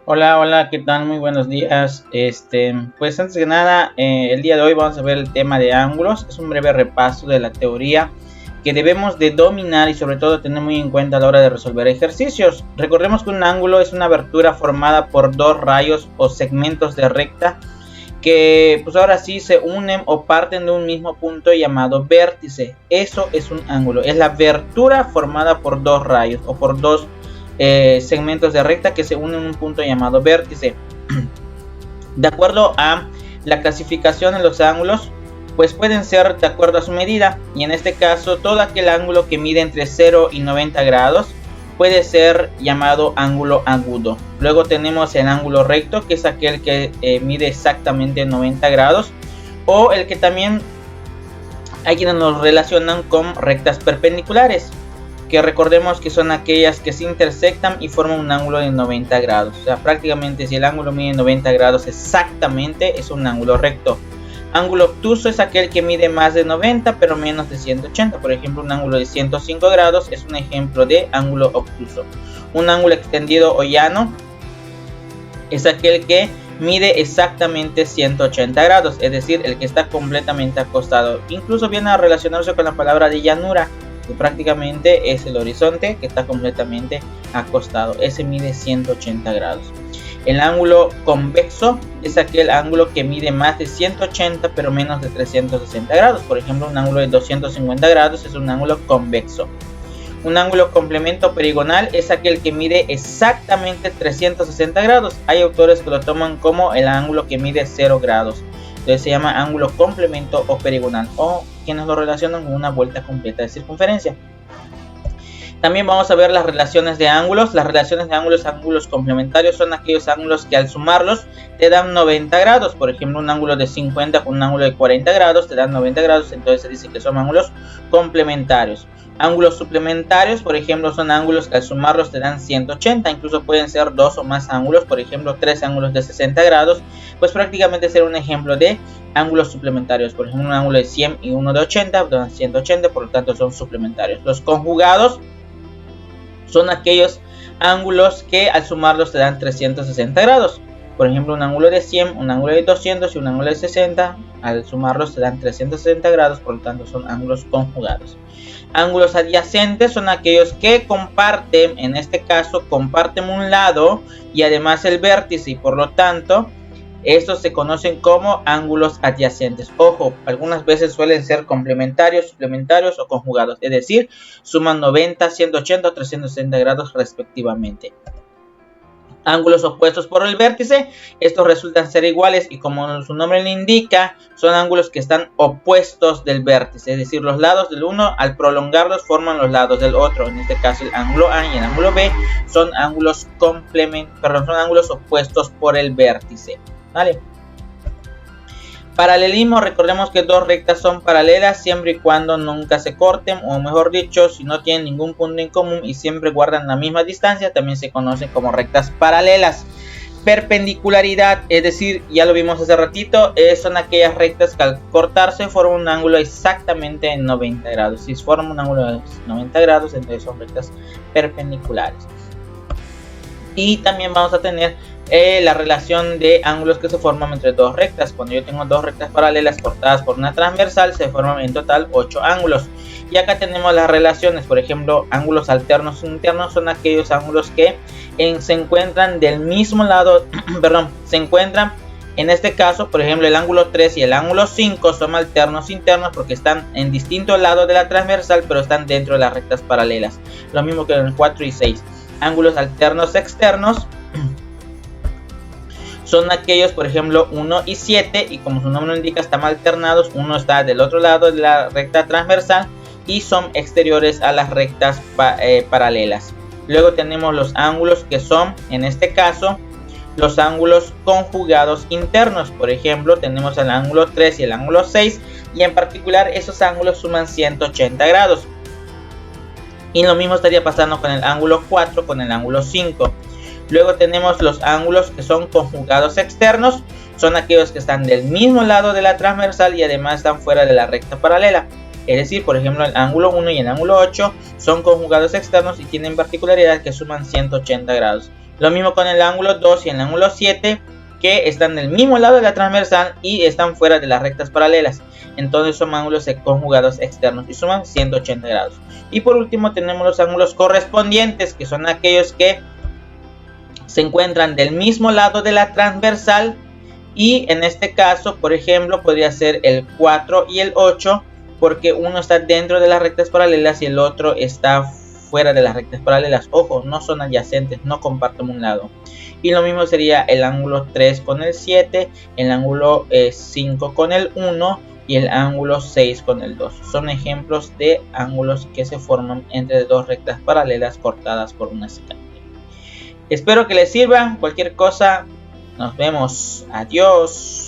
Hola, hola, ¿qué tal? Muy buenos días. Pues antes que nada, el día de hoy vamos a ver el tema de ángulos. Es un breve repaso de la teoría que debemos de dominar y sobre todo tener muy en cuenta a la hora de resolver ejercicios. Recordemos que un ángulo es una abertura formada por dos rayos o segmentos de recta que pues ahora sí se unen o parten de un mismo punto llamado vértice. Eso es un ángulo, es la abertura formada por dos rayos o por dos segmentos de recta que se unen en un punto llamado vértice. De acuerdo a la clasificación de los ángulos, pues pueden ser de acuerdo a su medida, y en este caso todo aquel ángulo que mide entre 0 y 90 grados puede ser llamado ángulo agudo. Luego tenemos el ángulo recto, que es aquel que mide exactamente 90 grados, o el que también hay quienes nos relacionan con rectas perpendiculares, que recordemos que son aquellas que se intersectan y forman un ángulo de 90 grados. O sea, prácticamente si el ángulo mide 90 grados exactamente, es un ángulo recto. Ángulo obtuso es aquel que mide más de 90 pero menos de 180. Por ejemplo, un ángulo de 105 grados es un ejemplo de ángulo obtuso. Un ángulo extendido o llano es aquel que mide exactamente 180 grados, es decir, el que está completamente acostado. Incluso viene a relacionarse con la palabra de llanura, que prácticamente es el horizonte que está completamente acostado. Ese mide 180 grados. El ángulo convexo es aquel ángulo que mide más de 180 pero menos de 360 grados. Por ejemplo, un ángulo de 250 grados es un ángulo convexo. Un ángulo complemento perigonal es aquel que mide exactamente 360 grados. Hay autores que lo toman como el ángulo que mide 0 grados. Entonces se llama ángulo complemento o perigonal, o quienes lo relacionan con una vuelta completa de circunferencia. También vamos a ver las relaciones de ángulos. Las relaciones de ángulos complementarios son aquellos ángulos que al sumarlos te dan 90 grados. Por ejemplo, un ángulo de 50 con un ángulo de 40 grados te dan 90 grados. Entonces se dice que son ángulos complementarios. Ángulos suplementarios, por ejemplo, son ángulos que al sumarlos te dan 180. Incluso pueden ser dos o más ángulos. Por ejemplo, tres ángulos de 60 grados. Pues prácticamente será un ejemplo de ángulos suplementarios. Por ejemplo, un ángulo de 100 y uno de 80 dan 180. Por lo tanto, son suplementarios. Los conjugados son aquellos ángulos que al sumarlos te dan 360 grados. Por ejemplo, un ángulo de 100, un ángulo de 200 y un ángulo de 60, al sumarlos te dan 360 grados, por lo tanto son ángulos conjugados. Ángulos adyacentes son aquellos que comparten, en este caso, comparten un lado y además el vértice, y por lo tanto estos se conocen como ángulos adyacentes. Ojo, algunas veces suelen ser complementarios, suplementarios o conjugados, es decir, suman 90, 180 o 360 grados respectivamente. Ángulos opuestos por el vértice, estos resultan ser iguales y como su nombre le indica, son ángulos que están opuestos del vértice, es decir, los lados del uno al prolongarlos forman los lados del otro. En este caso el ángulo A y el ángulo B son ángulos son ángulos opuestos por el vértice. ¿Vale? Paralelismo, recordemos que dos rectas son paralelas siempre y cuando nunca se corten, o mejor dicho, si no tienen ningún punto en común y siempre guardan la misma distancia, también se conocen como rectas paralelas. Perpendicularidad, es decir, ya lo vimos hace ratito, son aquellas rectas que al cortarse forman un ángulo exactamente en 90 grados. Si forman un ángulo de 90 grados, entonces son rectas perpendiculares. Y también vamos a tener la relación de ángulos que se forman entre dos rectas. Cuando yo tengo dos rectas paralelas cortadas por una transversal, se forman en total 8 ángulos. Y acá tenemos las relaciones. Por ejemplo, ángulos alternos e internos son aquellos ángulos que se encuentran del mismo lado, perdón, se encuentran, en este caso, por ejemplo, el ángulo 3 y el ángulo 5 son alternos internos porque están en distintos lados de la transversal, pero están dentro de las rectas paralelas. Lo mismo que en el 4 y 6. Ángulos alternos externos son aquellos, por ejemplo, 1 y 7, y como su nombre lo indica, están alternados. Uno está del otro lado de la recta transversal y son exteriores a las rectas paralelas. Luego tenemos los ángulos que son, en este caso, los ángulos conjugados internos. Por ejemplo, tenemos el ángulo 3 y el ángulo 6, y en particular esos ángulos suman 180 grados. Y lo mismo estaría pasando con el ángulo 4, con el ángulo 5. Luego tenemos los ángulos que son conjugados externos. Son aquellos que están del mismo lado de la transversal y además están fuera de la recta paralela. Es decir, por ejemplo, el ángulo 1 y el ángulo 8 son conjugados externos y tienen particularidad que suman 180 grados. Lo mismo con el ángulo 2 y el ángulo 7, que están del mismo lado de la transversal y están fuera de las rectas paralelas. Entonces son ángulos conjugados externos y suman 180 grados. Y por último tenemos los ángulos correspondientes, que son aquellos que se encuentran del mismo lado de la transversal. Y en este caso, por ejemplo, podría ser el 4 y el 8, porque uno está dentro de las rectas paralelas y el otro está fuera de las rectas paralelas. Ojo, no son adyacentes, no comparten un lado. Y lo mismo sería el ángulo 3 con el 7, el ángulo 5 con el 1 y el ángulo 6 con el 2. Son ejemplos de ángulos que se forman entre dos rectas paralelas cortadas por una secante. Espero que les sirva. Cualquier cosa, nos vemos. Adiós.